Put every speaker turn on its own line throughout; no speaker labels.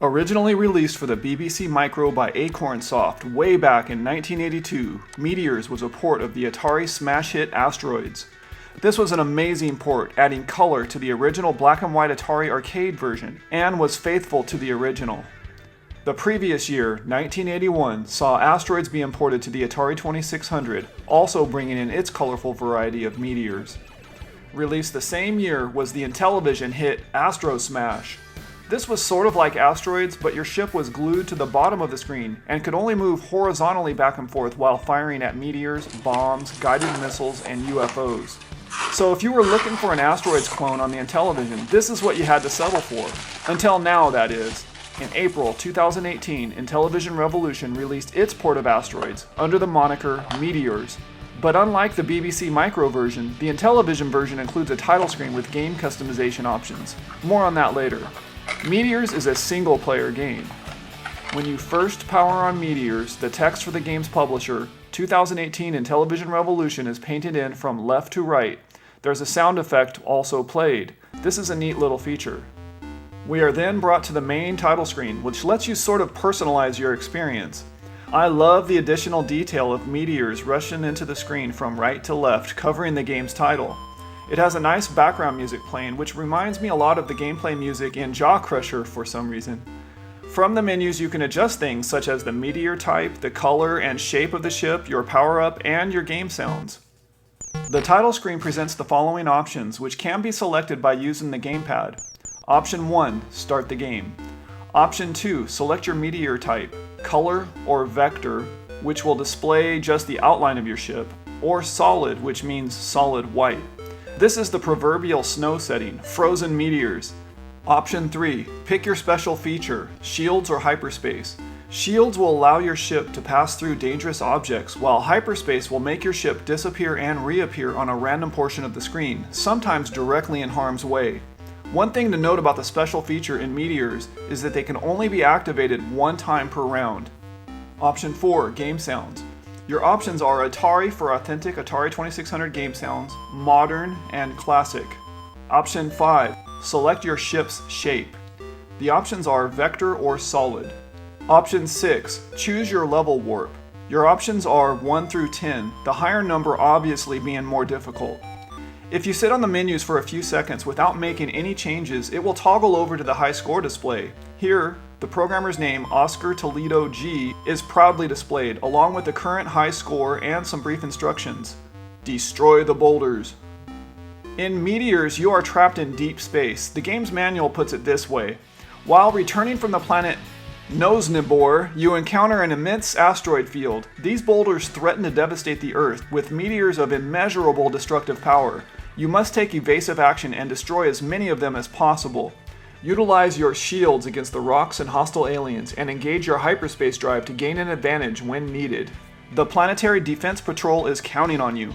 Originally released for the BBC Micro by Acorn Soft way back in 1982, Meteors was a port of the Atari smash hit Asteroids. This was an amazing port, adding color to the original black and white Atari arcade version, and was faithful to the original. The previous year, 1981, saw Asteroids be imported to the Atari 2600, also bringing in its colorful variety of meteors. Released the same year was the Intellivision hit Astro Smash. This was sort of like Asteroids, but your ship was glued to the bottom of the screen and could only move horizontally back and forth while firing at meteors, bombs, guided missiles, and UFOs. So if you were looking for an Asteroids clone on the Intellivision, this is what you had to settle for. Until now, that is. In April 2018, Intellivision Revolution released its port of Asteroids under the moniker Meteors. But unlike the BBC Micro version, the Intellivision version includes a title screen with game customization options. More on that later. Meteors is a single-player game. When you first power on Meteors, the text for the game's publisher, 2018 Intellivision Revolution, is painted in from left to right. There's a sound effect also played. This is a neat little feature. We are then brought to the main title screen, which lets you sort of personalize your experience. I love the additional detail of meteors rushing into the screen from right to left, covering the game's title. It has a nice background music playing, which reminds me a lot of the gameplay music in Jaw Crusher for some reason. From the menus you can adjust things such as the meteor type, the color and shape of the ship, your power-up, and your game sounds. The title screen presents the following options, which can be selected by using the gamepad. Option 1, start the game. Option 2, select your meteor type, color or vector, which will display just the outline of your ship, or solid, which means solid white. This is the proverbial snow setting, frozen meteors. Option 3, pick your special feature, shields or hyperspace. Shields will allow your ship to pass through dangerous objects, while hyperspace will make your ship disappear and reappear on a random portion of the screen, sometimes directly in harm's way. One thing to note about the special feature in Meteors is that they can only be activated one time per round. Option 4, game sounds. Your options are Atari for authentic Atari 2600 game sounds, modern, and classic. Option 5, select your ship's shape. The options are vector or solid. Option 6, choose your level warp. Your options are 1 through 10, the higher number obviously being more difficult. If you sit on the menus for a few seconds without making any changes, it will toggle over to the high score display. Here, the programmer's name, Oscar Toledo G, is proudly displayed, along with the current high score and some brief instructions. Destroy the boulders. In Meteors, you are trapped in deep space. The game's manual puts it this way. While returning from the planet Nosnibor, you encounter an immense asteroid field. These boulders threaten to devastate the Earth, with meteors of immeasurable destructive power. You must take evasive action and destroy as many of them as possible. Utilize your shields against the rocks and hostile aliens, and engage your hyperspace drive to gain an advantage when needed. The Planetary Defense Patrol is counting on you.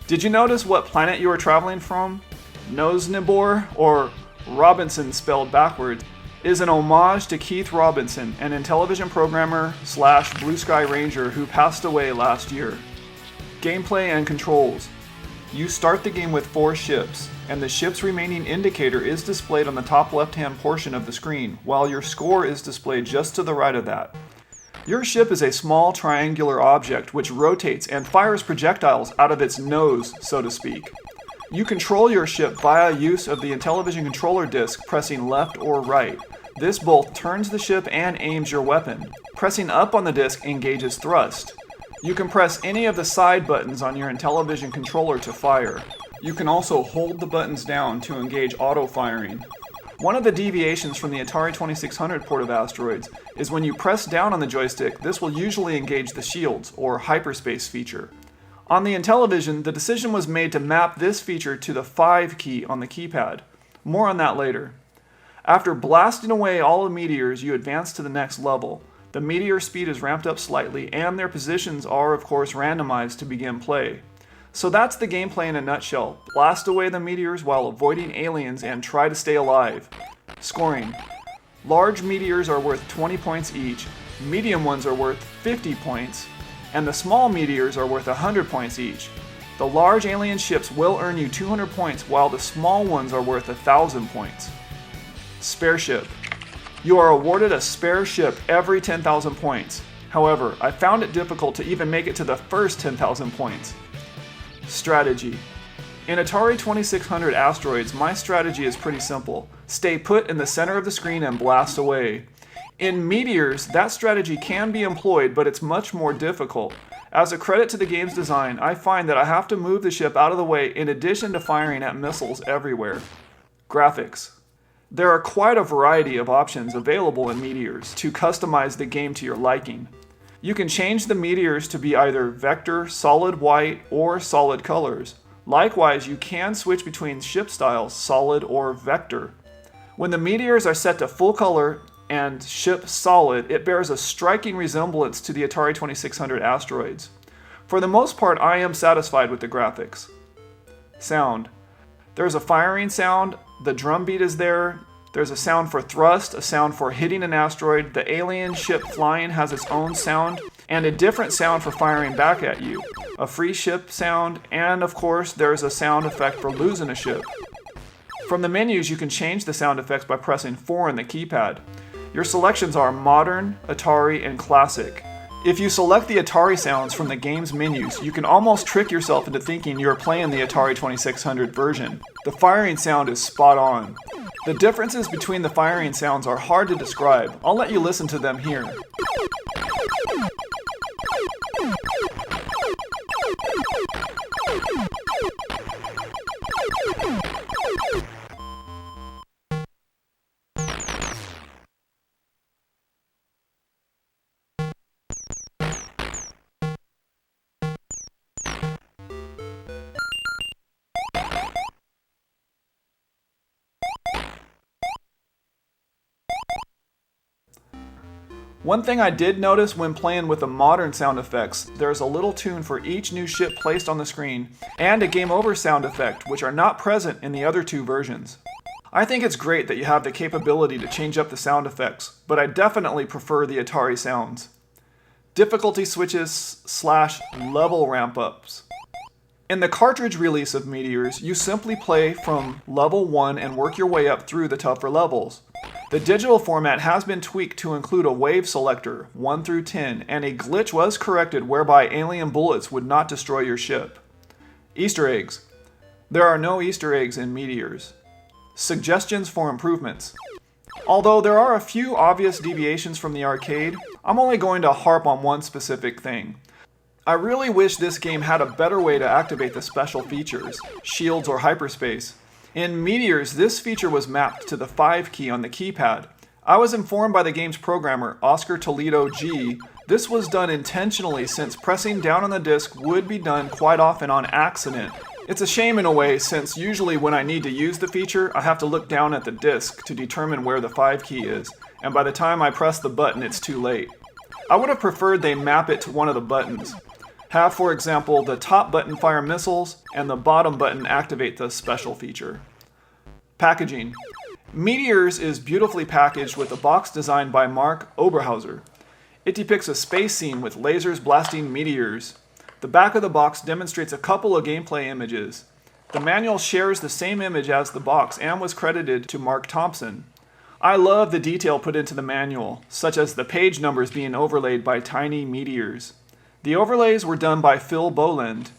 Did you notice what planet you are traveling from? Nosnibor, or Robinson spelled backwards, is an homage to Keith Robinson, an Intellivision programmer / Blue Sky Ranger who passed away last year. Gameplay and controls. You start the game with 4 ships, and the ship's remaining indicator is displayed on the top left-hand portion of the screen, while your score is displayed just to the right of that. Your ship is a small triangular object which rotates and fires projectiles out of its nose, so to speak. You control your ship via use of the Intellivision controller disc, pressing left or right. This both turns the ship and aims your weapon. Pressing up on the disc engages thrust. You can press any of the side buttons on your Intellivision controller to fire. You can also hold the buttons down to engage auto-firing. One of the deviations from the Atari 2600 port of Asteroids is when you press down on the joystick, this will usually engage the shields, or hyperspace feature. On the Intellivision, the decision was made to map this feature to the 5 key on the keypad. More on that later. After blasting away all the meteors, you advance to the next level. The meteor speed is ramped up slightly, and their positions are of course randomized to begin play. So that's the gameplay in a nutshell. Blast away the meteors while avoiding aliens and try to stay alive. Scoring. Large meteors are worth 20 points each, medium ones are worth 50 points, and the small meteors are worth 100 points each. The large alien ships will earn you 200 points, while the small ones are worth 1,000 points. Spare ship. You are awarded a spare ship every 10,000 points. However, I found it difficult to even make it to the first 10,000 points. Strategy. In Atari 2600 Asteroids, my strategy is pretty simple. Stay put in the center of the screen and blast away. In Meteors, that strategy can be employed, but it's much more difficult. As a credit to the game's design, I find that I have to move the ship out of the way in addition to firing at missiles everywhere. Graphics. There are quite a variety of options available in Meteors to customize the game to your liking. You can change the meteors to be either vector, solid white, or solid colors. Likewise, you can switch between ship styles, solid or vector. When the meteors are set to full color and ship solid, it bears a striking resemblance to the Atari 2600 Asteroids. For the most part, I am satisfied with the graphics. Sound. There's a firing sound, the drum beat is there, there's a sound for thrust, a sound for hitting an asteroid, the alien ship flying has its own sound, and a different sound for firing back at you, a free ship sound, and of course there's a sound effect for losing a ship. From the menus, you can change the sound effects by pressing 4 on the keypad. Your selections are Modern, Atari, and Classic. If you select the Atari sounds from the game's menus, you can almost trick yourself into thinking you are playing the Atari 2600 version. The firing sound is spot on. The differences between the firing sounds are hard to describe. I'll let you listen to them here. One thing I did notice when playing with the modern sound effects, there's a little tune for each new ship placed on the screen, and a game over sound effect, which are not present in the other two versions. I think it's great that you have the capability to change up the sound effects, but I definitely prefer the Atari sounds. Difficulty switches / level ramp-ups. In the cartridge release of Meteors, you simply play from level 1 and work your way up through the tougher levels. The digital format has been tweaked to include a wave selector, 1 through 10, and a glitch was corrected whereby alien bullets would not destroy your ship. Easter eggs. There are no Easter eggs in Meteors. Suggestions for improvements. Although there are a few obvious deviations from the arcade, I'm only going to harp on one specific thing. I really wish this game had a better way to activate the special features, shields or hyperspace. In Meteors, this feature was mapped to the 5 key on the keypad. I was informed by the game's programmer, Oscar Toledo G, this was done intentionally since pressing down on the disc would be done quite often on accident. It's a shame in a way, since usually when I need to use the feature, I have to look down at the disc to determine where the 5 key is, and by the time I press the button, it's too late. I would have preferred they map it to one of the buttons. Have, for example, the top button fire missiles, and the bottom button activate the special feature. Packaging. Meteors is beautifully packaged with a box designed by Mark Oberhauser. It depicts a space scene with lasers blasting meteors. The back of the box demonstrates a couple of gameplay images. The manual shares the same image as the box and was credited to Mark Thompson. I love the detail put into the manual, such as the page numbers being overlaid by tiny meteors. The overlays were done by Phil Boland.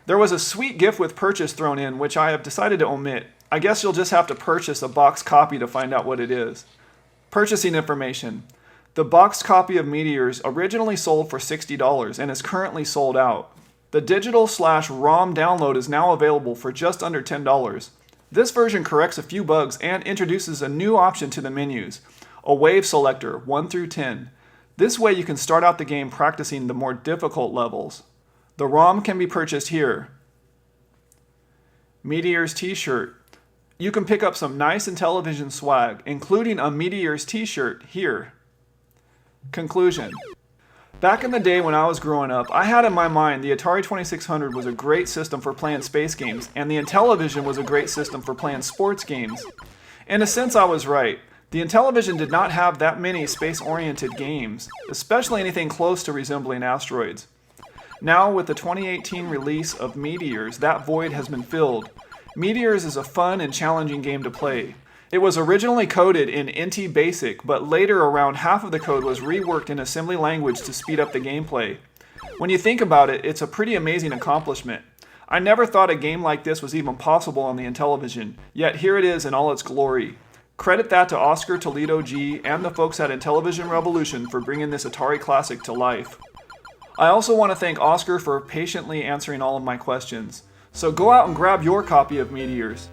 There was a sweet gift with purchase thrown in, which I have decided to omit. I guess you'll just have to purchase a box copy to find out what it is. Purchasing information. The boxed copy of Meteors originally sold for $60 and is currently sold out. The digital/ROM download is now available for just under $10. This version corrects a few bugs and introduces a new option to the menus, a wave selector 1 through 10. This way you can start out the game practicing the more difficult levels. The ROM can be purchased here. Meteors T-shirt. You can pick up some nice Intellivision swag, including a Meteors T-shirt here. Conclusion. Back in the day when I was growing up, I had in my mind the Atari 2600 was a great system for playing space games, and the Intellivision was a great system for playing sports games. In a sense, I was right. The Intellivision did not have that many space-oriented games, especially anything close to resembling Asteroids. Now, with the 2018 release of Meteors, that void has been filled. Meteors is a fun and challenging game to play. It was originally coded in Inti Basic, but later around half of the code was reworked in assembly language to speed up the gameplay. When you think about it, it's a pretty amazing accomplishment. I never thought a game like this was even possible on the Intellivision, yet here it is in all its glory. Credit that to Oscar Toledo G and the folks at Intellivision Revolution for bringing this Atari classic to life. I also want to thank Oscar for patiently answering all of my questions. So go out and grab your copy of Meteors.